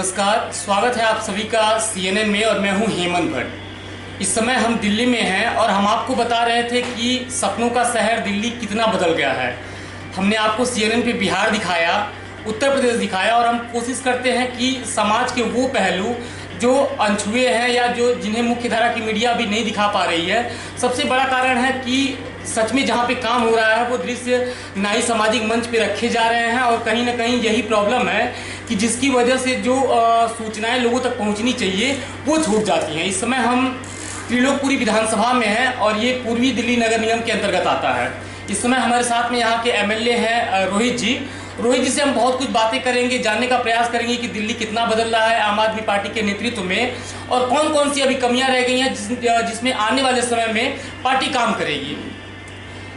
नमस्कार, स्वागत है आप सभी का CNN में और मैं हूं हेमंत भट्ट। इस समय हम दिल्ली में हैं और हम आपको बता रहे थे कि सपनों का शहर दिल्ली कितना बदल गया है। हमने आपको CNN पे बिहार दिखाया, उत्तर प्रदेश दिखाया और हम कोशिश करते हैं कि समाज के वो पहलू जो अनछुए हैं या जो जिन्हें मुख्य धारा की मीडिया अभी नहीं दिखा पा रही है। सबसे बड़ा कारण है कि सच में जहाँ पे काम हो रहा है वो दृश्य ना ही सामाजिक मंच पे रखे जा रहे हैं और कहीं ना कहीं यही प्रॉब्लम है कि जिसकी वजह से जो सूचनाएं लोगों तक पहुंचनी चाहिए वो छूट जाती हैं। इस समय हम त्रिलोकपुरी विधानसभा में हैं और ये पूर्वी दिल्ली नगर निगम के अंतर्गत आता है। इस समय हमारे साथ में यहाँ के MLA हैं रोहित जी से हम बहुत कुछ बातें करेंगे, जानने का प्रयास करेंगे कि दिल्ली कितना बदल रहा है आम आदमी पार्टी के नेतृत्व में और कौन कौन सी अभी कमियां रह गई हैं जिसमें आने वाले समय में पार्टी काम करेगी।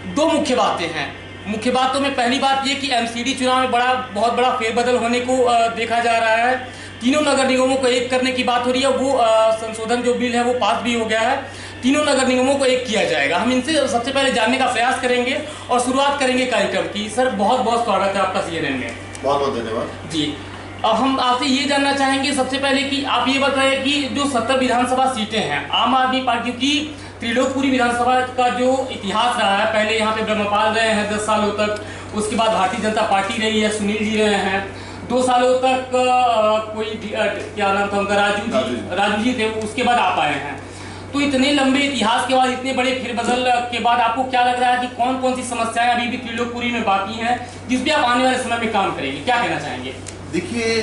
दो मुख्य बातें हैं। मुख्य बातों में पहली बात ये कि MCD चुनाव में बहुत बड़ा फेरबदल होने को देखा जा रहा है। तीनों नगर निगमों को एक करने की बात हो रही है। वो संशोधन जो बिल है वो पास भी हो गया है। तीनों नगर निगमों को एक किया जाएगा। हम इनसे सबसे पहले जानने का प्रयास करेंगे और शुरुआत करेंगे कार्यक्रम की। सर, बहुत बहुत स्वागत है आपका CNN में। बहुत बहुत धन्यवाद जी। अब हम आपसे ये जानना चाहेंगे सबसे पहले कि आप ये बताएं कि जो 70 विधानसभा सीटें हैं आम आदमी पार्टी की, त्रिलोकपुरी विधानसभा का जो इतिहास रहा है, पहले यहाँ पे ब्रह्मपाल रहे हैं 10 सालों तक, उसके बाद भारतीय जनता पार्टी रही है, सुनील जी रहे हैं 2 सालों तक, कोई क्या नाम था उनका, राजू जी थे, उसके बाद आप आए हैं। तो इतने लंबे इतिहास के बाद, इतने बड़े फेरबदल के बाद आपको क्या लग रहा है कि कौन कौन सी समस्याएं अभी भी त्रिलोकपुरी में बाकी हैं जिस पे आप आने वाले समय में काम करेंगे, क्या कहना चाहेंगे? देखिए,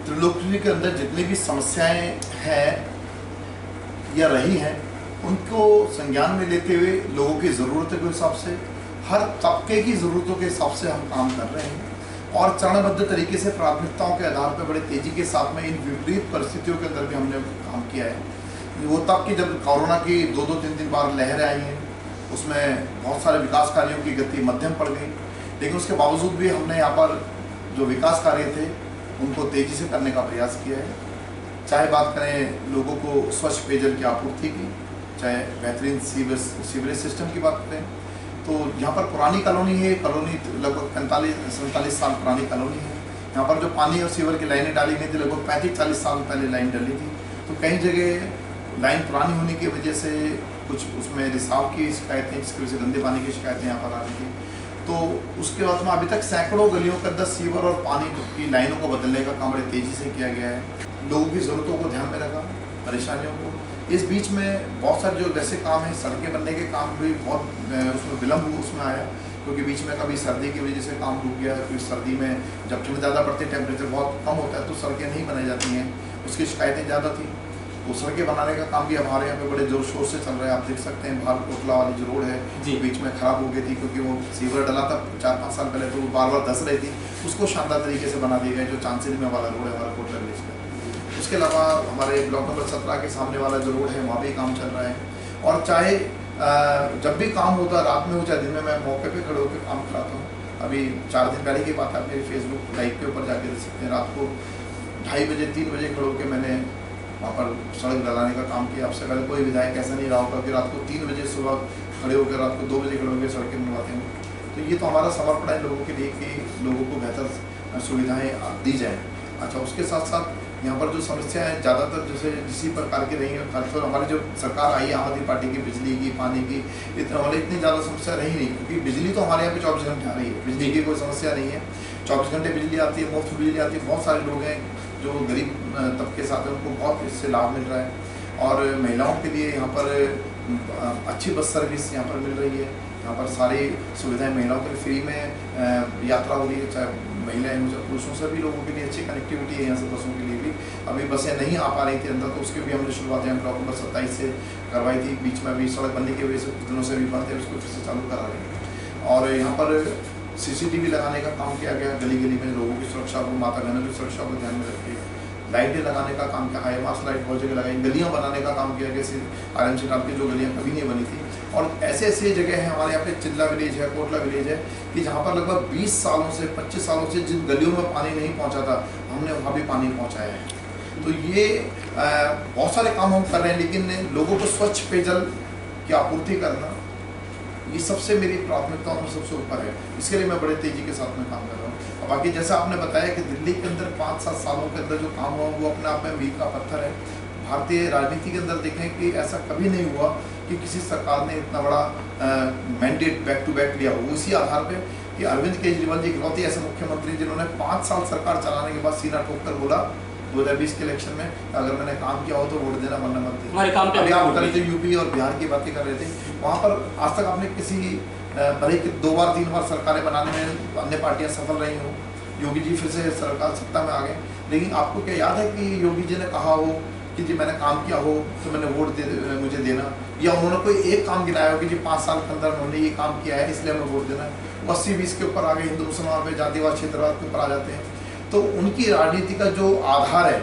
त्रिलोकपुरी के अंदर जितनी भी समस्याएं हैं या रही हैं उनको संज्ञान में लेते हुए लोगों की ज़रूरतों के हिसाब से, हर तबके की ज़रूरतों के हिसाब से हम काम कर रहे हैं और चरणबद्ध तरीके से प्राथमिकताओं के आधार पर बड़े तेज़ी के साथ में इन विपरीत परिस्थितियों के अंदर भी हमने काम किया है। वो तब की जब कोरोना की 2-3 बार लहरें आई हैं, उसमें बहुत सारे विकास कार्यों की गति मध्यम पड़ गई, लेकिन उसके बावजूद भी हमने यहाँ पर जो विकास कार्य थे उनको तेज़ी से करने का प्रयास किया है। चाहे बात करें लोगों को स्वच्छ पेयजल की आपूर्ति की, चाहे बेहतरीन सीवरेज सिस्टम की बात करें, तो यहाँ पर पुरानी कॉलोनी है, कॉलोनी लगभग 45-47 साल पुरानी कॉलोनी है। यहाँ पर जो पानी और सीवर की लाइनें डाली गई थी लगभग 35-40 साल पहले लाइन डली थी। तो कई जगह लाइन पुरानी होने की वजह से कुछ उसमें रिसाव की शिकायतें, जिसकी वजह से गंदे पानी की शिकायतें यहाँ पर आ रही थी। तो उसके बाद में अभी तक सैकड़ों गलियों के अंदर सीवर और पानी की लाइनों को बदलने का काम बड़े तेज़ी से किया गया है। लोगों की ज़रूरतों को ध्यान में रखा, परेशानियों को। इस बीच में बहुत सारे जो वैसे काम हैं, सड़कें बनने के काम भी बहुत उसमें विलम्ब उसमें आया, क्योंकि बीच में कभी सर्दी की वजह से काम रुक गया, क्योंकि सर्दी में जब ठंड ज़्यादा पड़ती है, टेम्परेचर बहुत कम होता है तो सड़कें नहीं बनाई जाती हैं, उसकी शिकायतें ज़्यादा थी। तो सड़कें बनाने का काम भी हमारे यहाँ पे बड़े जोर शोर से चल रहा है। आप देख सकते हैं बाहर कोटला वाली जो रोड है जी, बीच में ख़राब हो गई थी क्योंकि वो सीवर डला था 4-5 साल पहले, तो वो बार धस रही थी। उसको शानदार तरीके से बना दिया गया, जो चांदसी में वाला रोड है हमारा कोटला विलेज का। उसके अलावा हमारे ब्लॉक नंबर 17 के सामने वाला जो रोड है वहाँ भी काम चल रहा है। और चाहे जब भी काम होता, रात में हो चाहे दिन में, मैं मौके पर खड़े होकर काम कराता हूँ। अभी 4 दिन पहले की बात है, आप मेरे फेसबुक लाइव के ऊपर जाके देख सकते हैं। रात को 2:30 बजे 3 बजे खड़े होकर मैंने वहाँ पर सड़क डलाने का काम किया। आपसे पहले कोई विधायक ऐसा नहीं रहा होगा कि रात को 3 बजे सुबह खड़े होकर रात को 2 बजे खड़े होकर सड़कें बनवाते हैं। तो ये तो हमारा समर्पण है लोगों के लिए कि लोगों को बेहतर सुविधाएं दी जाएँ। अच्छा, उसके साथ साथ यहाँ पर जो समस्या है ज़्यादातर जैसे इसी प्रकार की रही है। तो हमारी जो सरकार आई आम आदमी पार्टी की, बिजली की, पानी की, इतनी ज़्यादा समस्या रही नहीं, क्योंकि बिजली तो हमारे यहाँ पे 24 घंटे आ रही है, बिजली की कोई समस्या नहीं है। 24 घंटे बिजली आती है, मुफ्त बिजली आती है। बहुत सारे लोग हैं जो गरीब तबके साथ हैं, उनको बहुत इससे लाभ मिल रहा है। और महिलाओं के लिए यहाँ पर अच्छी बस सर्विस यहाँ पर मिल रही है। यहाँ पर सारी सुविधाएं महिलाओं के लिए फ्री में यात्रा हो रही है, चाहे महिलाएं हो चाहे पुरुषों से भी। लोगों के लिए अच्छी कनेक्टिविटी है यहाँ से बसों के लिए भी। अभी बसें नहीं आ पा रही थी अंदर, तो उसकी भी हमने शुरुआत यहाँ ब्लॉक नंबर 27 से करवाई थी। बीच में अभी सड़क बनने की वजह से कुछ दिनों से भी बंद है, उसको फिर से चालू करा रहे हैं। और यहाँ पर CCTV लगाने का काम किया गया, गली गली में लोगों की सुरक्षा को, माता बहनों की सुरक्षा को ध्यान में रखते। लाइटें लगाने का काम किया, हाईमास्ट लाइट बहुत जगह लगाई। गलियाँ बनाने का काम किया गया, सिर्फ RMC टाप की जो गलियाँ कभी नहीं बनी थी। और ऐसे ऐसे जगह है हमारे यहाँ पे, चिल्ला विलेज है, कोटला विलेज है, कि जहाँ पर लगभग 20 सालों से 25 सालों से जिन गलियों में पानी नहीं पहुँचा था, हमने वहाँ भी पानी पहुँचाया है। तो ये बहुत सारे काम हम कर रहे हैं, लेकिन लोगों को स्वच्छ पेयजल की आपूर्ति करना, ये सबसे मेरी प्राथमिकताओं में सबसे ऊपर है। इसके लिए मैं बड़े तेज़ी के साथ में काम कर रहा हूँ। और बाकी जैसा आपने बताया कि दिल्ली के अंदर 5-7 सालों के अंदर जो काम हुआ वो अपने आप में मील का पत्थर है। भारतीय राजनीति के अंदर देखें कि ऐसा कभी नहीं हुआ कि किसी सरकार ने इतना बड़ा मैंडेट बैक टू बैक लिया हो। उसी आधार पे कि अरविंद केजरीवाल जी इकलौते ऐसे मुख्यमंत्री जिन्होंने 5 साल सरकार चलाने के बाद सीना ठोक कर बोला 2020 के इलेक्शन में, अगर मैंने काम किया हो तो वोट देना, वरना मत देना। हमारे काम पे अभी आप कर रहे थे यूपी और बिहार की बातें कर रहे थे, वहाँ पर आज तक आपने किसी भले कि 2 बार 3 बार सरकारें बनाने में अन्य पार्टियां सफल रही हों, योगी जी फिर से सरकार सत्ता में आ गए, लेकिन आपको क्या याद है कि योगी जी ने कहा हो कि जी मैंने काम किया हो तो मैंने वोट मुझे देना, या उन्होंने कोई एक काम गिनाया हो कि जी 5 साल के अंदर उन्होंने ये काम किया है इसलिए हमें वोट देना है। 80-20 के ऊपर आ गए, हिंदू मुसलमान पे जातिवाद क्षेत्रवाद के ऊपर आ जाते हैं। तो उनकी राजनीति का जो आधार है,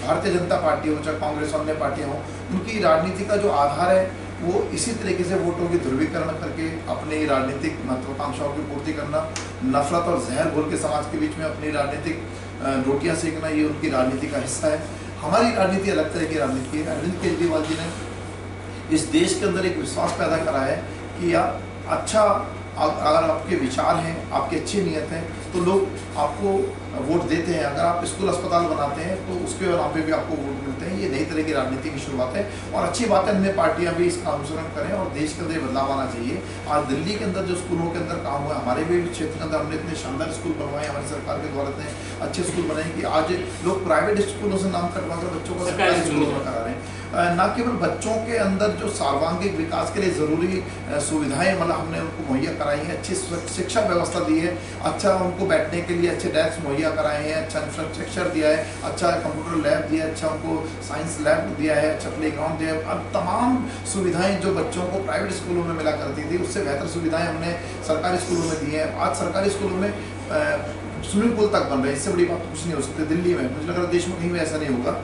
भारतीय जनता पार्टी हो चाहे कांग्रेस अन्य पार्टियां हो, उनकी राजनीति का जो आधार है वो इसी तरीके से वोटों की ध्रुवीकरण करके अपनी राजनीतिक महत्वाकांक्षाओं की पूर्ति करना, नफरत और जहर घोल के समाज के बीच में अपनी राजनीतिक रोटियां सेकना, ये उनकी राजनीति का हिस्सा है। हमारी राजनीति अलग तरह की राजनीति है। अरविंद केजरीवाल जी ने इस देश के अंदर एक विश्वास पैदा करा है कि यार अच्छा, अगर आपके विचार हैं, आपकी अच्छी नीयत है तो लोग आपको वोट देते हैं। अगर आप स्कूल अस्पताल बनाते हैं तो उसके नाम पे भी आपको वोट मिलते हैं। ये नई तरह की राजनीति की शुरुआत है और अच्छी बात है, अन्य पार्टियां भी इसका अनुसरण करें और देश के अंदर बदलाव आना चाहिए। आज दिल्ली के अंदर जो स्कूलों के अंदर काम हुआ, हमारे भी क्षेत्र के अंदर हमने इतने शानदार स्कूल बनवाए, हमारी सरकार के द्वारा इतने अच्छे स्कूल बनाए कि आज लोग प्राइवेट स्कूलों से नाम कटवा कर बच्चों को सरकारी स्कूलों में करा रहे हैं। न केवल बच्चों के अंदर जो सर्वांगीण विकास के लिए ज़रूरी सुविधाएं मतलब हमने उनको मुहैया कराई हैं, अच्छी शिक्षा व्यवस्था दी है, अच्छा उनको बैठने के लिए अच्छे डेस्क मुहैया कराए हैं, अच्छा इंफ्रास्ट्रक्चर दिया है, अच्छा कंप्यूटर लैब दिया है, अच्छा उनको साइंस लैब दिया है, अच्छा प्लेग्राउंड दिया है। अब तमाम सुविधाएं जो बच्चों को प्राइवेट स्कूलों में मिला करती थी उससे बेहतर सुविधाएं हमने सरकारी स्कूलों में दी हैं। आज सरकारी स्कूलों में स्विमिंग पूल तक बन रहे हैं, इससे बड़ी बात तो कुछ नहीं हो सकती। दिल्ली में मुझे लग रहा है देश में कहीं भी ऐसा नहीं होगा।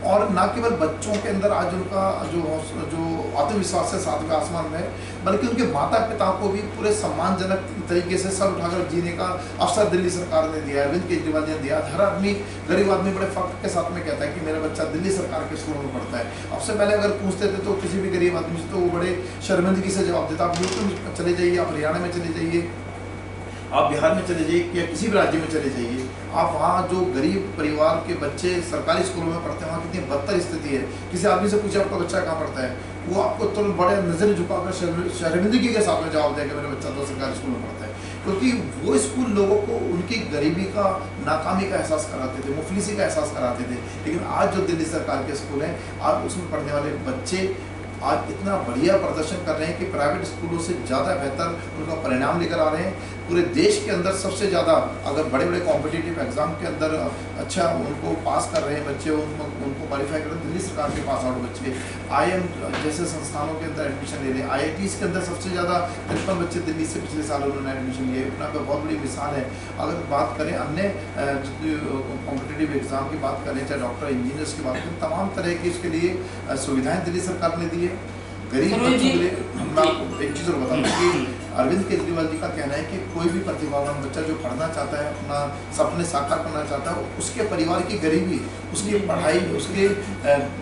और न केवल बच्चों के अंदर आज उनका जो आत्मविश्वास है 7वें आसमान में, बल्कि उनके माता पिता को भी पूरे सम्मानजनक तरीके से सर उठाकर जीने का अवसर दिल्ली सरकार ने दिया है, अरविंद केजरीवाल ने दिया। हर आदमी, गरीब आदमी बड़े फख्र के साथ में कहता है कि मेरा बच्चा दिल्ली सरकार के स्कूलों में पढ़ता है। अब से पहले अगर पूछते थे तो किसी भी गरीब आदमी से तो वो बड़े शर्मिंदगी से जवाब देता, आप यूपी में चले जाइए, आप हरियाणा में चले जाइए, आप बिहार में चले जाइए या किसी भी राज्य में चले जाइए, आप वहाँ जो गरीब परिवार के बच्चे सरकारी स्कूलों में पढ़ते हैं वहाँ कितनी बदतर स्थिति है। किसी आदमी से पूछे आपका बच्चा कहाँ पढ़ता है, वो आपको तुरंत बड़े नज़र झुकाकर शर्मिंदगी के साथ में जवाब देगा मेरा बच्चा तो सरकारी स्कूल में पढ़ता है, क्योंकि वो स्कूल लोगों को उनकी गरीबी का, नाकामी का एहसास कराते थे, मुफलिसी का एहसास कराते थे। लेकिन आज जो दिल्ली सरकार के स्कूल हैं, आज उसमें पढ़ने वाले बच्चे आज इतना बढ़िया प्रदर्शन कर रहे हैं कि प्राइवेट स्कूलों से ज़्यादा बेहतर उनका परिणाम लेकर आ रहे हैं। पूरे देश के अंदर सबसे ज़्यादा अगर बड़े बड़े कॉम्पिटिटिव एग्जाम के अंदर अच्छा उनको पास कर रहे हैं बच्चे, उनको क्वालिफाई कर रहे हैं दिल्ली सरकार के पास आउट बच्चे। IIM जैसे संस्थानों के अंदर एडमिशन ले रहे हैं, IITs के अंदर सबसे ज़्यादा 53 बच्चे दिल्ली से पिछले साल उन्होंने एडमिशन लिए, अपना बहुत बड़ी मिसाल है। अगर बात करें अन्य कॉम्पिटिटिव एग्जाम की बात करें, चाहे डॉक्टर इंजीनियर्स की बात करें, तमाम तरह की इसके लिए सुविधाएँ दिल्ली सरकार ने दी है। गरीब बच्चों के लिए मैं आपको एक चीज़ और बता दूँ कि अरविंद केजरीवाल जी का कहना है कि कोई भी प्रतिभावान बच्चा जो पढ़ना चाहता है, अपना सपने साकार करना चाहता है, उसके परिवार की गरीबी, उसकी पढ़ाई, उसके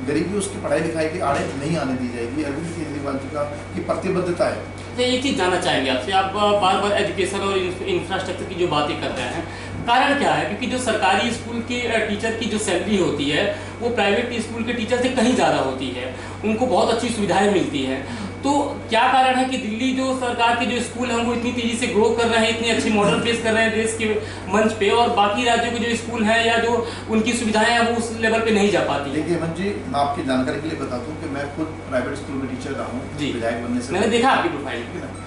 गरीबी उसकी पढ़ाई लिखाई के आड़े नहीं आने दी जाएगी। अरविंद केजरीवाल जी का की प्रतिबद्धता है। तो एक चीज़ जानना चाहेंगे आपसे, आप बार बार एजुकेशन और इंफ्रास्ट्रक्चर की जो बातें कर रहे हैं, कारण क्या है? क्योंकि जो सरकारी स्कूल के टीचर की जो सैलरी होती है वो प्राइवेट स्कूल के टीचर से कहीं ज़्यादा होती है, उनको बहुत अच्छी सुविधाएं मिलती हैं। तो क्या कारण है कि दिल्ली जो सरकार के जो स्कूल हैं वो इतनी तेज़ी से ग्रो कर रहे हैं, इतनी अच्छी मॉडल पेश कर रहे हैं देश के मंच पे, और बाकी राज्यों के जो स्कूल हैं या जो उनकी सुविधाएं हैं वो उस लेवल पे नहीं जा पाती? देखिए हेमंत जी, मैं आपकी जानकारी के लिए बता दूं कि मैं खुद प्राइवेट स्कूल में टीचर रहा हूँ विधायक बनने से। मैंने देखा आपकी प्रोफाइल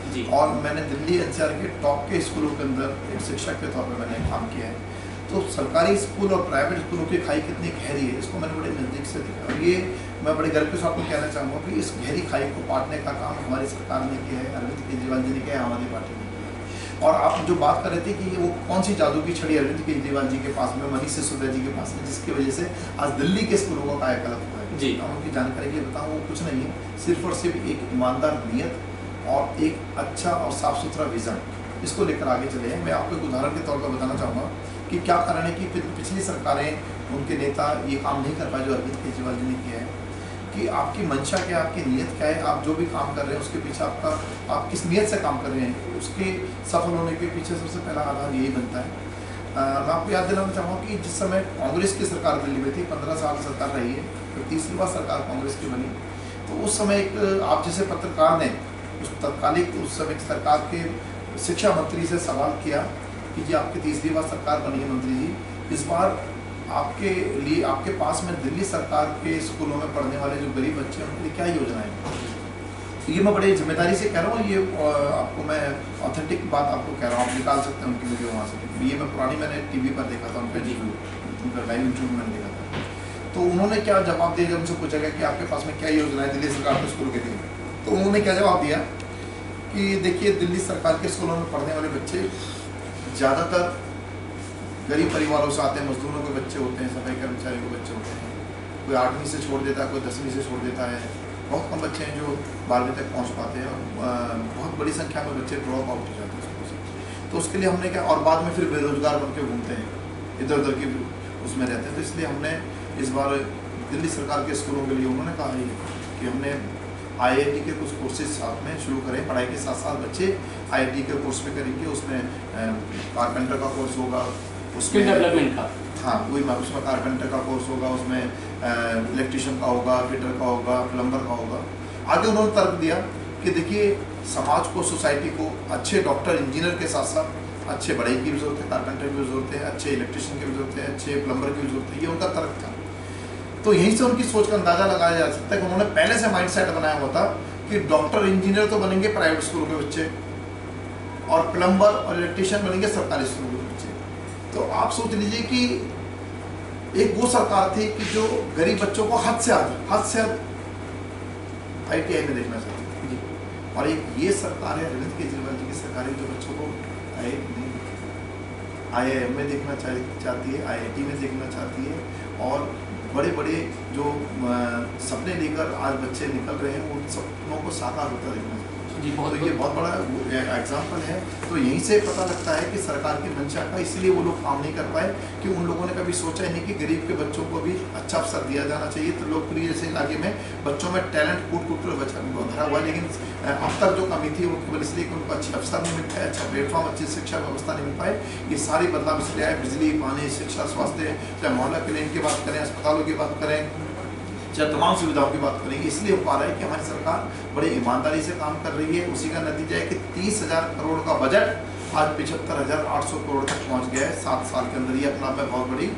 जी, और मैंने दिल्ली NCR के टॉप के स्कूलों के अंदर एक शिक्षक के तौर पर मैंने काम किया है। तो सरकारी स्कूल और प्राइवेट स्कूलों की खाई कितनी गहरी है इसको मैंने बड़े नज़दीक से देखा, और ये मैं बड़े गर्व के साथ में कहना चाहूँगा कि इस गहरी खाई को पाटने का काम हमारी सरकार ने किया है, अरविंद केजरीवाल जी ने किया है, आम आदमी पार्टी ने किया है। और आप जो बात कर रहे थे कि वो कौन सी जादू की छड़ी अरविंद केजरीवाल जी के पास में, मनीष सिसोदिया जी के पास में, जिसकी वजह से आज दिल्ली के स्कूलों का कायाकल्प हुआ है जी। मैं उनकी जानकारी के लिए बताऊँ, वो कुछ नहीं है, सिर्फ और सिर्फ एक ईमानदार नीयत और एक अच्छा और साफ सुथरा विज़न, इसको लेकर आगे चले हैं। मैं आपको एक उदाहरण के तौर पर बताना चाहूँगा कि क्या कारण है कि पिछली सरकारें, उनके नेता ये काम नहीं कर पाए जो अरविंद केजरीवाल जी ने किया है। कि आपकी मंशा क्या है, आपकी नीयत क्या है, आप जो भी काम कर रहे हैं उसके पीछे आप किस नीयत से काम कर रहे हैं, उसके सफल होने के पीछे सबसे पहला आधार यही बनता है। मैं आपको याद दिलाना चाहूँगा कि जिस समय कांग्रेस की सरकार दिल्ली में थी, 15 साल सरकार रही है, तो तीसरी बार सरकार कांग्रेस की बनी, तो उस समय एक आप जैसे पत्रकार ने उस तत्कालिक उस समय सरकार के शिक्षा मंत्री से सवाल किया कि जी आपकी तीसरी बार सरकार बनी है मंत्री जी, इस बार आपके लिए आपके पास में दिल्ली सरकार के स्कूलों में पढ़ने वाले जो गरीब बच्चे हैं उनके लिए क्या योजनाएं हैं। तो ये मैं बड़े जिम्मेदारी से कह रहा हूँ, ये आपको मैं ऑथेंटिक बात आपको कह रहा हूँ, आप निकाल सकते हैं उनकी वीडियो वहाँ से। ये मैं पुरानी मैंने टीवी पर देखा था, उनका लाइव इंटरव्यू मैंने देखा था। तो उन्होंने क्या जवाब दिया जब उनसे पूछा गया कि आपके पास में क्या योजनाएं दिल्ली सरकार के स्कूल के लिए, तो उन्होंने क्या जवाब दिया कि देखिए दिल्ली सरकार के स्कूलों में पढ़ने वाले बच्चे ज़्यादातर गरीब परिवारों से आते हैं, मजदूरों के बच्चे होते हैं, सफाई कर्मचारियों के बच्चे होते हैं, कोई 8वीं से छोड़ देता है, कोई 10वीं से छोड़ देता है, बहुत कम बच्चे हैं जो 12वीं तक पहुंच पाते हैं, और बहुत बड़ी संख्या में बच्चे ड्रॉप आउट हो जाते हैं स्कूल से। तो उसके लिए हमने क्या, और बाद में फिर बेरोजगार बन के घूमते हैं, इधर उधर की उसमें रहते हैं। तो इसलिए हमने इस बार दिल्ली सरकार के स्कूलों के लिए उन्होंने कहा है कि हमने IIT के कुछ कोर्सेज साथ में शुरू करें, पढ़ाई के साथ साथ बच्चे IIT के कोर्स में करेंगे, उसमें कारपेंटर का कोर्स होगा, उसमें डेवलपमेंट का, हाँ वही मैं उसमें कारपेंटर का कोर्स होगा, उसमें इलेक्ट्रिशियन का होगा, फिटर का होगा, प्लम्बर का होगा। आगे उन्होंने तर्क दिया कि देखिए समाज को, सोसाइटी को अच्छे डॉक्टर इंजीनियर के साथ साथ अच्छे बढ़ई की भी जरूरत है, कारपेंटर की भी जरूरत है, अच्छे इलेक्ट्रिशियन की भी जरूरत है, अच्छे प्लम्बर की भी जरूरत है, ये उनका तर्क था। तो यहीं से उनकी सोच का अंदाजा लगाया जा सकता है कि उन्होंने पहले से माइंड सेट बनाया हुआ था कि डॉक्टर इंजीनियर तो बनेंगे प्राइवेट स्कूलों के बच्चे, और प्लम्बर और इलेक्ट्रिशियन बनेंगे सरकारी स्कूलों के बच्चे। तो आप सोच लीजिए कि एक वो सरकार थी कि जो गरीब बच्चों को हद से ITI में देखना चाहती थी, और एक ये सरकार है अरविंद केजरीवाल जी की सरकार है जो बच्चों को IIM में देखना चाहती है, IIT में देखना चाहती है, और बड़े बड़े जो सपने लेकर आज बच्चे निकल रहे हैं उन सपनों को साकार होता देखना चाहिए। तो ये बहुत बड़ा एग्जाम्पल है। तो यहीं से पता लगता है कि सरकार की मंशा का इसलिए वो लोग काम नहीं कर पाए कि उन लोगों ने कभी सोचा ही नहीं कि गरीब के बच्चों को भी अच्छा अवसर दिया जाना चाहिए। तो लोकप्रिय जैसे इलाके में बच्चों में टैलेंट कूट कूट कर बच्चा भरा हुआ, लेकिन अब तक जो कमी थी वो केवल इसलिए कि उनको अच्छे अवसर नहीं मिल पाए, अच्छा प्लेटफॉर्म, अच्छी शिक्षा व्यवस्था नहीं मिल पाए। ये सारी बदलाव इसलिए आए, बिजली, पानी, शिक्षा, स्वास्थ्य, चाहे मोहल्ला क्लिनिक की बात करें, अस्पतालों की बात करें, चाहे तमाम सुविधाओं की बात करेंगे, इसलिए हो पा रहा है कि हमारी सरकार बड़ी ईमानदारी से काम कर रही है। उसी का नतीजा है कि 30,000 करोड़ का बजट आज 75,800 करोड़ तक पहुंच गया है 7 साल के अंदर। ये अपना में बहुत बड़ी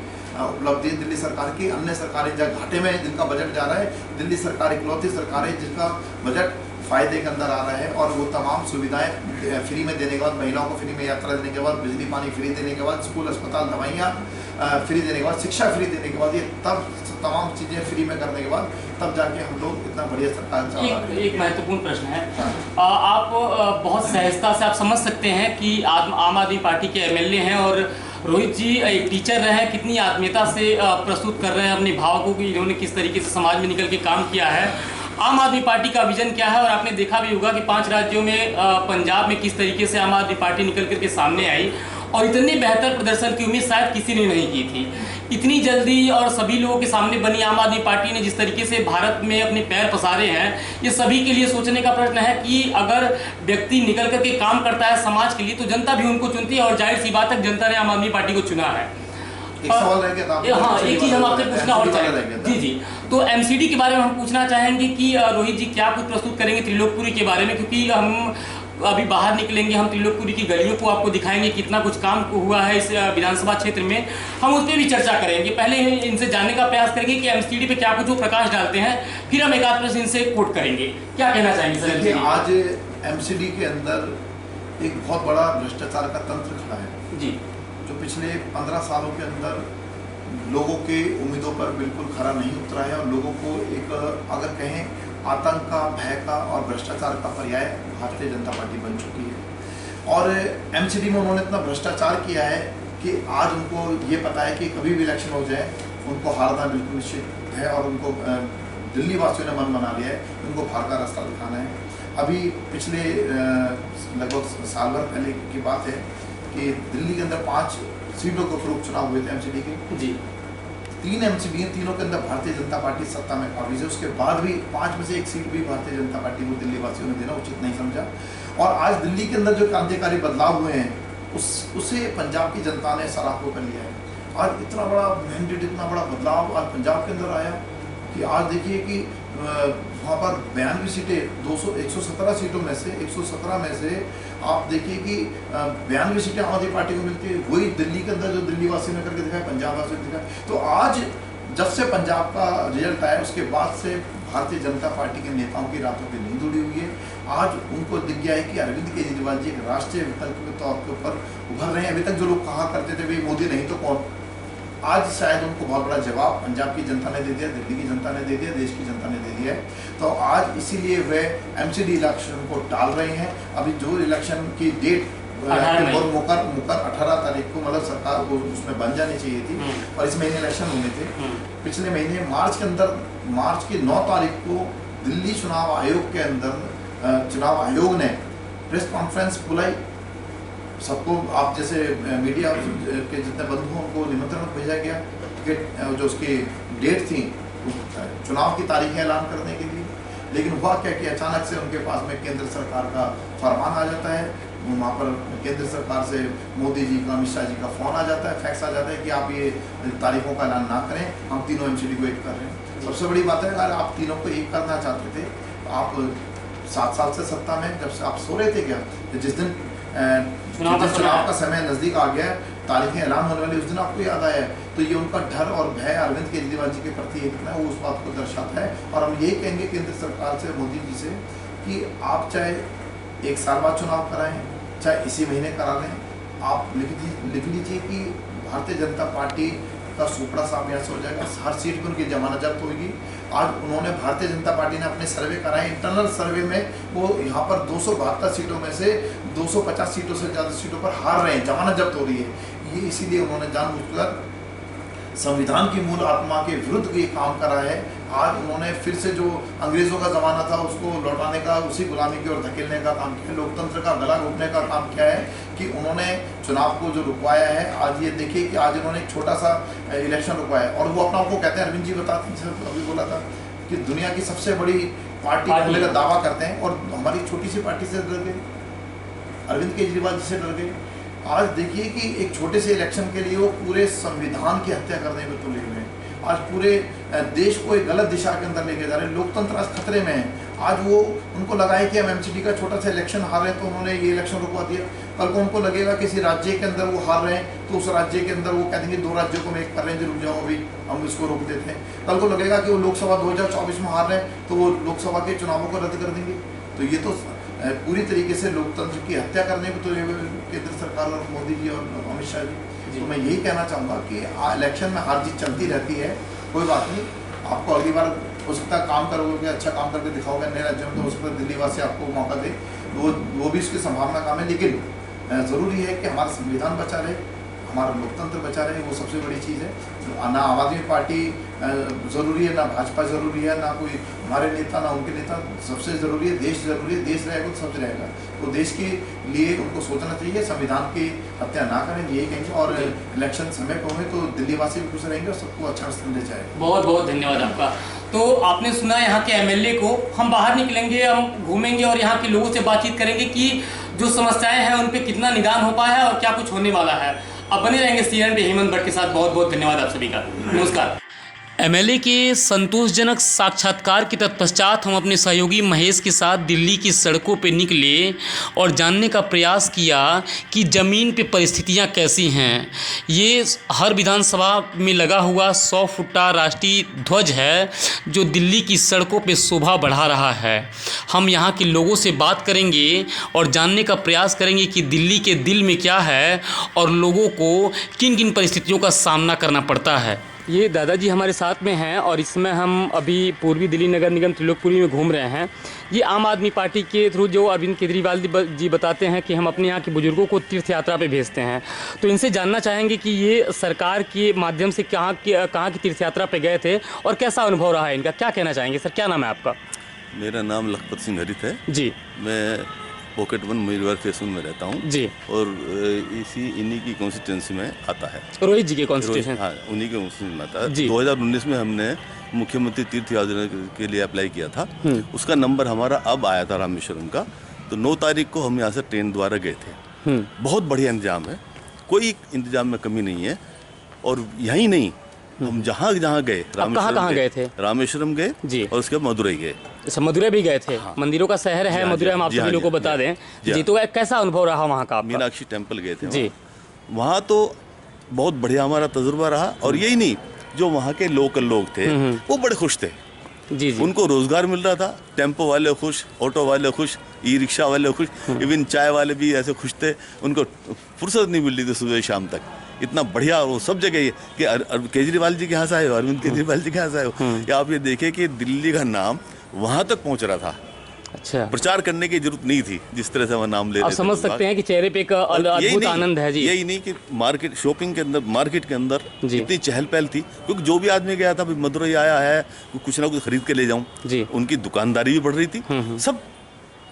उपलब्धि है दिल्ली सरकार की। अन्य सरकारें जहाँ घाटे में जिनका बजट जा रहा है, दिल्ली सरकार इकलौती सरकार है जिसका बजट फायदे के अंदर आ रहा है, और वो तमाम सुविधाएं फ्री में देने के बाद, महिलाओं को फ्री में यात्रा देने के बाद, बिजली पानी फ्री देने के बाद, स्कूल अस्पताल दवाइयाँ फ्री देने के बाद, शिक्षा फ्री देने के बाद, ये तब तमाम चीज़ें फ्री में करने के बाद तब जाके हम लोग इतना बढ़िया सरकार चला रहे हैं। एक महत्वपूर्ण प्रश्न है, आप बहुत सहजता से आप समझ सकते हैं कि आम आदमी पार्टी के MLA हैं और रोहित जी एक टीचर रहे हैं, कितनी आत्मीयता से प्रस्तुत कर रहे हैं अपने भाव को कि इन्होंने किस तरीके से समाज में निकल के काम किया है। आम आदमी पार्टी का विजन क्या है, और आपने देखा भी होगा कि 5 राज्यों में पंजाब में किस तरीके से आम आदमी पार्टी निकल करके सामने आई, और इतने बेहतर प्रदर्शन की उम्मीद शायद किसी ने नहीं की थी। इतनी जल्दी और सभी लोगों के सामने बनी आम आदमी पार्टी ने जिस तरीके से भारत में अपने पैर पसारे हैं, ये सभी के लिए सोचने का प्रश्न है कि अगर व्यक्ति निकल करके काम करता है समाज के लिए तो जनता भी उनको चुनती है, और जाहिर सी बात है जनता ने आम आदमी पार्टी को चुना है। एक सवाल रह गया था, हाँ, एक चीज़ हम आपसे पूछना और चाहेंगे जी। तो MCD के बारे में हम पूछना चाहेंगे कि रोहित जी क्या कुछ प्रस्तुत करेंगे त्रिलोकपुरी के बारे में, क्योंकि हम अभी बाहर निकलेंगे, हम त्रिलोकपुरी की गलियों को आपको दिखाएंगे कितना कुछ काम हुआ है इस विधानसभा क्षेत्र में, हम उस पर भी चर्चा करेंगे। पहले इनसे जानने का प्रयास करेंगे कि MCD पे क्या कुछ वो प्रकाश डालते हैं, फिर हम एक आध प्रश्न इनसे कोट करेंगे। क्या कहना चाहेंगे सर? देखिए, आज MCD के अंदर एक बहुत बड़ा भ्रष्टाचार का तंत्र खड़ा है जी, जो पिछले 15 सालों के अंदर लोगों के उम्मीदों पर बिल्कुल खरा नहीं उतरा है, और लोगों को एक अगर कहें आतंक का, भय का और भ्रष्टाचार का पर्याय भारतीय जनता पार्टी बन चुकी है। और MCD में उन्होंने इतना भ्रष्टाचार किया है कि आज उनको ये पता है कि कभी भी इलेक्शन हो जाए उनको हारना बिल्कुल निश्चित है, और उनको दिल्ली वासियों ने मन बना लिया है उनको बाहर का रास्ता दिखाना है। अभी पिछले लगभग साल भर पहले की बात है कि दिल्ली के अंदर 5 सीटों के उपरोक्त चुनाव हुए थे MCD के जी, 3 एमसीडी हैं, तीनों के अंदर भारतीय जनता पार्टी सत्ता में काबिज है। उसके बाद भी 5 में से 1 सीट भी भारतीय जनता पार्टी को दिल्ली वासियों ने देना उचित नहीं समझा। और आज दिल्ली के अंदर जो क्रांतिकारी बदलाव हुए हैं उसे पंजाब की जनता ने सराहना कर लिया है। आज इतना बड़ा मैंडेट, इतना बड़ा बदलाव आज पंजाब के अंदर आया कि आज देखिए कि वहाँ पर 92 सीटें 117 सीटों में से 117 में से आप देखिए कि 92 सीटें आम आदमी पार्टी को मिलती है। वही दिल्ली के अंदर जो दिल्ली वासियों ने करके दिखाया, पंजाब वासियों ने दिखाया। तो आज जब से पंजाब का रिजल्ट आया उसके बाद से भारतीय जनता पार्टी के नेताओं की रातों की नींद उड़ी हुई है। आज उनको दिख गया है कि अरविंद केजरीवाल जी एक राष्ट्रीय विकल्प के तौर के ऊपर उभर रहे हैं। अभी तक जो लोग कहा करते थे भाई मोदी नहीं तो कौन, आज शायद उनको बहुत बड़ा जवाब पंजाब की जनता ने दे दिया, दिल्ली की जनता ने दे दिया, देश की जनता ने दे दिया है। तो आज इसीलिए वे एमसीडी इलेक्शन को टाल रहे हैं। अभी जो इलेक्शन की डेट मुकर 18 तारीख को मतलब सरकार को उसमें बन जानी चाहिए थी और इस महीने इलेक्शन होने थे। पिछले महीने मार्च के अंदर, मार्च की 9 तारीख को दिल्ली चुनाव आयोग के अंदर चुनाव आयोग ने प्रेस कॉन्फ्रेंस बुलाई। सबको आप जैसे मीडिया के जितने बंधु हैं उनको निमंत्रण भेजा गया कि जो उसकी डेट थी चुनाव की तारीखें ऐलान करने के लिए। लेकिन हुआ क्या कि अचानक से उनके पास में केंद्र सरकार का फरमान आ जाता है। वहाँ पर केंद्र सरकार से मोदी जी का, अमित शाह जी का फ़ोन आ जाता है, फैक्स आ जाता है कि आप ये तारीखों का ऐलान ना करें, हम तीनों एमसीडी को एक कर रहे हैं। सबसे बड़ी बात है अगर आप तीनों को एक करना चाहते थे आप 7 साल से सत्ता में जब से आप सो रहे थे क्या? जिस दिन चुनाव का समय नज़दीक आ गया, तारीखें ऐलान होने वाली, उस दिन आपको याद आया। तो ये उनका डर और भय अरविंद केजरीवाल जी के प्रति कितना है वो उस बात को दर्शाता है। और हम यही कहेंगे केंद्र सरकार से, मोदी जी से कि आप चाहे 1 साल बाद चुनाव कराएं, चाहे इसी महीने करा लें, आप लिख लीजिए कि भारतीय जनता पार्टी का सुपड़ा सामने हो जाएगा। हर सीट पर उनकी जमानत जब्त होगी। आज उन्होंने भारतीय जनता पार्टी ने अपने सर्वे कराए, इंटरनल सर्वे में वो यहाँ पर 272 सीटों में से 250 सीटों से ज़्यादा सीटों पर हार रहे हैं, जमानत जब्त हो रही है। ये इसीलिए उन्होंने जानबूझकर संविधान की मूल आत्मा के विरुद्ध ये काम करा है। आज उन्होंने फिर से जो अंग्रेज़ों का ज़माना था उसको लौटाने का, उसी गुलामी की ओर धकेलने का काम किया, लोकतंत्र का गला घोटने का काम किया है कि उन्होंने चुनाव को जो रुकवाया है। आज ये देखिए कि आज इन्होंने एक छोटा सा इलेक्शन रुकवाया और वो अपना को कहते हैं, अरविंद जी बताते हैं, अभी बोला था कि दुनिया की सबसे बड़ी पार्टी होने का दावा करते हैं और हमारी छोटी सी पार्टी से डर गए, अरविंद केजरीवाल जी से डर गए। आज देखिए कि एक छोटे से इलेक्शन के लिए वो पूरे संविधान की हत्या करने में तुले हुए हैं। आज पूरे देश को एक गलत दिशा के अंदर लेके जा रहे हैं। लोकतंत्र आज खतरे में है। आज वो उनको लगा है कि हम एमसीडी का छोटा सा इलेक्शन हार रहे हैं तो उन्होंने ये इलेक्शन रुकवा दिया। कल को उनको लगेगा किसी राज्य के अंदर वो हार रहे हैं तो उस राज्य के अंदर वो कह देंगे 2 राज्यों को हम एक कर रहे हैं, रुक जाओ अभी हम इसको रोक देते हैं। कल को लगेगा कि वो लोकसभा 2024 में हार रहे हैं तो वो लोकसभा के चुनावों को रद्द कर देंगे। तो ये तो पूरी तरीके से लोकतंत्र की हत्या करने को तो केंद्र सरकार और मोदी जी और अमित शाह जी। तो मैं यही कहना चाहूँगा कि इलेक्शन में हार जीत चलती रहती है, कोई बात नहीं। आपको अगली बार हो सकता है काम करोगे, अच्छा काम करके दिखाओगे नए राज्यों में, तो हो सकता है दिल्ली वासी आपको मौका दे, वो भी इसकी संभावना काम है। लेकिन ज़रूरी है कि हमारा संविधान बचा रहे, हमारा लोकतंत्र बचा रहे, वो सबसे बड़ी चीज़ है। ना आम आदमी पार्टी ज़रूरी है, ना भाजपा ज़रूरी है, ना कोई हमारे नेता, ना उनके नेता। सबसे ज़रूरी है देश, ज़रूरी है देश रहेगा तो सब रहेगा। तो देश के लिए उनको सोचना चाहिए, संविधान की हत्या ना करें, यही कहेंगे। और इलेक्शन समय पर होंगे तो दिल्ली वासी भी खुश रहेंगे और सबको अच्छा संदेश जाएगा। बहुत बहुत धन्यवाद आपका। तो आपने सुना यहाँ के एमएलए को। हम बाहर निकलेंगे, हम घूमेंगे और यहाँ के लोगों से बातचीत करेंगे कि जो समस्याएं हैं उन पे कितना निदान हो पाया है और क्या कुछ होने वाला है। अब बने रहेंगे CNN पे हेमंत भट्ट के साथ। बहुत बहुत धन्यवाद आप सभी का। नमस्कार। एमएलए के संतोषजनक साक्षात्कार के तत्पश्चात हम अपने सहयोगी महेश के साथ दिल्ली की सड़कों पर निकले और जानने का प्रयास किया कि ज़मीन पे परिस्थितियां कैसी हैं। ये हर विधानसभा में लगा हुआ 100 फुट्टा राष्ट्रीय ध्वज है जो दिल्ली की सड़कों पे शोभा बढ़ा रहा है। हम यहाँ के लोगों से बात करेंगे और जानने का प्रयास करेंगे कि दिल्ली के दिल में क्या है और लोगों को किन किन परिस्थितियों का सामना करना पड़ता है। ये दादाजी हमारे साथ में हैं और इसमें हम अभी पूर्वी दिल्ली नगर निगम त्रिलोकपुरी में घूम रहे हैं। ये आम आदमी पार्टी के थ्रू जो अरविंद केजरीवाल जी बताते हैं कि हम अपने यहाँ के बुजुर्गों को तीर्थ यात्रा पे भेजते हैं। तो इनसे जानना चाहेंगे कि ये सरकार के माध्यम से कहाँ की तीर्थ यात्रा पे गए थे और कैसा अनुभव रहा है इनका, क्या कहना चाहेंगे? सर क्या नाम है आपका? मेरा नाम लखपत सिंह हरित है जी। मैं पॉकेट 1 मीरवार फेसन में रहता हूँ जी। और इन्हीं की कॉन्स्टिट्यूंसी में आता है। रोहित जी के कॉन्स्टिट्यूशन। हाँ, उन्हीं के कॉन्स्टिट्यूंसी में आता है। जी। 2019 में हमने मुख्यमंत्री तीर्थ यात्रा के लिए अप्लाई किया था। उसका नंबर हमारा अब आया था रामेश्वरम का। तो 9 तारीख को हम यहाँ से ट्रेन द्वारा गए थे। बहुत बढ़िया इंतजाम है, कोई इंतजाम में कमी नहीं है। और यहीं नहीं, हम जहाँ जहाँ गए, कहाँ गए थे? रामेश्वरम गए जी। और उसके बाद मदुरई गए। अच्छा, मदुरई भी गए थे। हाँ। मंदिरों का शहर है मदुरई, हम आप सभी लोगों को बता दें। जी, तो कैसा अनुभव रहा वहाँ का आपका? मीनाक्षी टेम्पल गए थे जी। वहाँ तो बहुत बढ़िया हमारा तजुर्बा रहा। और यही नहीं, जो वहाँ के लोकल लोग थे वो बड़े खुश थे। जी जी। उनको रोजगार मिल रहा था, टेम्पो वाले खुश, ऑटो वाले खुश, ई रिक्शा वाले खुश, इवन चाय वाले भी ऐसे खुश थे। उनको फुर्सत नहीं मिल रही थी सुबह शाम तक। इतना बढ़िया वो सब जगह ये कि केजरीवाल जी के यहाँ से आए हो, अरविंद केजरीवाल जी के यहाँ से आए हो। या आप ये देखें कि दिल्ली का नाम वहाँ तक पहुँच रहा था। अच्छा, प्रचार करने की जरूरत नहीं थी, जिस तरह से वह नाम ले आप रहे थे समझ लोग। सकते हैं कि चेहरे पे एक अद्भुत आनंद है जी। यही नहीं कि मार्केट शॉपिंग के अंदर, मार्केट के अंदर जी। इतनी चहल पहल थी, क्योंकि जो भी आदमी गया था, मदुरई आया है, कुछ ना कुछ खरीद के ले जाऊं जी। उनकी दुकानदारी भी बढ़ रही थी। सब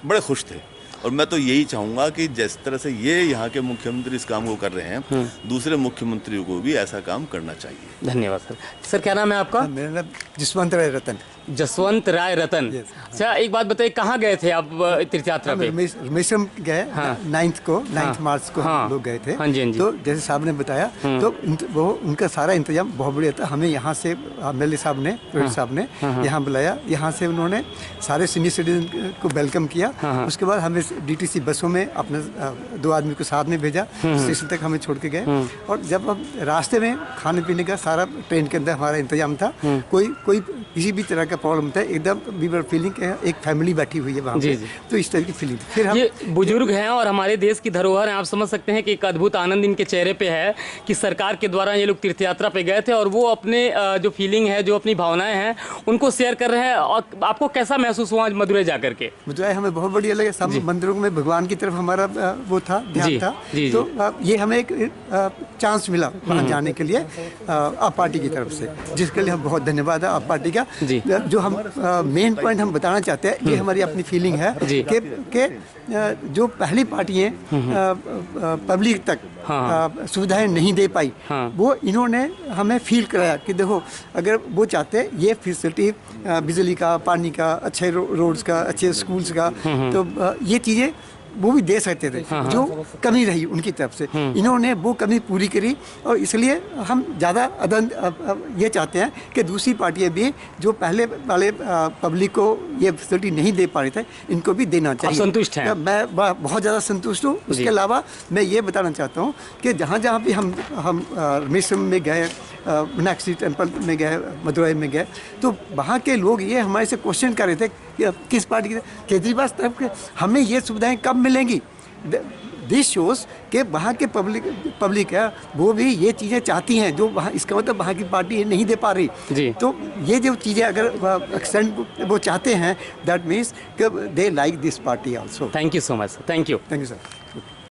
बड़े खुश थे। और मैं तो यही चाहूँगा कि जिस तरह से ये यहाँ के मुख्यमंत्री इस काम को कर रहे हैं, दूसरे मुख्यमंत्रियों को भी ऐसा काम करना चाहिए। धन्यवाद सर। सर, क्या नाम है आपका? मेरा नाम जसवंत राय रतन। जसवंत राय रतन। अच्छा, एक बात बताइए, कहाँ गए थे आप तीर्थ यात्रा पे? रामेश्वरम गए। हाँ। 9 मार्च को हाँ। हम लोग गए थे। हाँ जी, हाँ जी। तो जैसे साहब ने बताया, तो वो उनका सारा इंतजाम बहुत बढ़िया था। हमें यहाँ से एमएलए साहब ने, रोहित साहब ने यहाँ बुलाया। यहाँ से उन्होंने सारे सीनियर सिटीजन को वेलकम किया। उसके बाद हमें डीटीसी बसों में अपने 2 आदमी को साथ में भेजा, स्टेशन तक हमें छोड़ के गए। और जब हम रास्ते में खाने पीने का सारा ट्रेन के अंदर हमारा इंतजाम था। कोई किसी भी तरह का प्रॉब्लम था, एकदम वी वर फीलिंग एक फैमिली बैठी हुई है वहाँ पे। तो इस तरह की फीलिंग। फिर हम ये बुजुर्ग हैं और हमारे देश की धरोहर हैं। आप समझ सकते हैं कि एक अद्भुत आनंद इनके चेहरे पे है कि सरकार के द्वारा ये लोग तीर्थ यात्रा पे गए थे और वो अपने जो फीलिंग है, जो अपनी भावनाएं हैं, उनको शेयर कर रहे हैं। और आपको कैसा महसूस हुआ आज मदुरई जाकर के? मदुरई हमें बहुत बढ़िया लगे। सब मंदिरों में भगवान की तरफ हमारा वो था, ध्यान था। जी, तो ये हमें एक चांस मिला वहाँ जाने के लिए आप पार्टी की तरफ से, जिसके लिए हम बहुत धन्यवाद है आप पार्टी का। जो हम मेन पॉइंट हम बताना चाहते हैं, ये हमारी अपनी फीलिंग है कि जो पहली पार्टियां पब्लिक तक सुविधाएं नहीं दे पाई, वो इन्होंने हमें फील कराया कि देखो, अगर वो चाहते ये फैसिलिटी बिजली का, पानी का, अच्छे रोड्स का, अच्छे स्कूल्स का, तो ये चीज़ें वो भी दे सकते थे। जो कमी रही उनकी तरफ से, इन्होंने वो कमी पूरी करी। और इसलिए हम ज़्यादा ये चाहते हैं कि दूसरी पार्टियां भी जो पहले वाले पब्लिक को ये फैसिलिटी नहीं दे पा रहे थे, इनको भी देना चाहिए। संतुष्ट हैं? मैं बहुत ज़्यादा संतुष्ट हूँ। उसके अलावा मैं ये बताना चाहता हूँ कि जहाँ जहाँ भी हम रामेश्वरम में गए, मीनाक्षी टेम्पल में गए, मदुरई में गए, तो वहाँ के लोग ये हमारे से क्वेश्चन कर रहे थे कि किस पार्टी के, केजरीवाल तरफ के, हमें ये सुविधाएं कब मिलेंगी। दिस शोज कि वहाँ के पब्लिक है, वो भी ये चीज़ें चाहती हैं जो वहाँ, इसका मतलब वहाँ की पार्टी नहीं दे पा रही जी। तो ये जो चीज़ें अगर एक्सटेंड वो चाहते हैं, दैट मीन्स कि they like this party also. Thank you so much. Thank you. Thank you sir.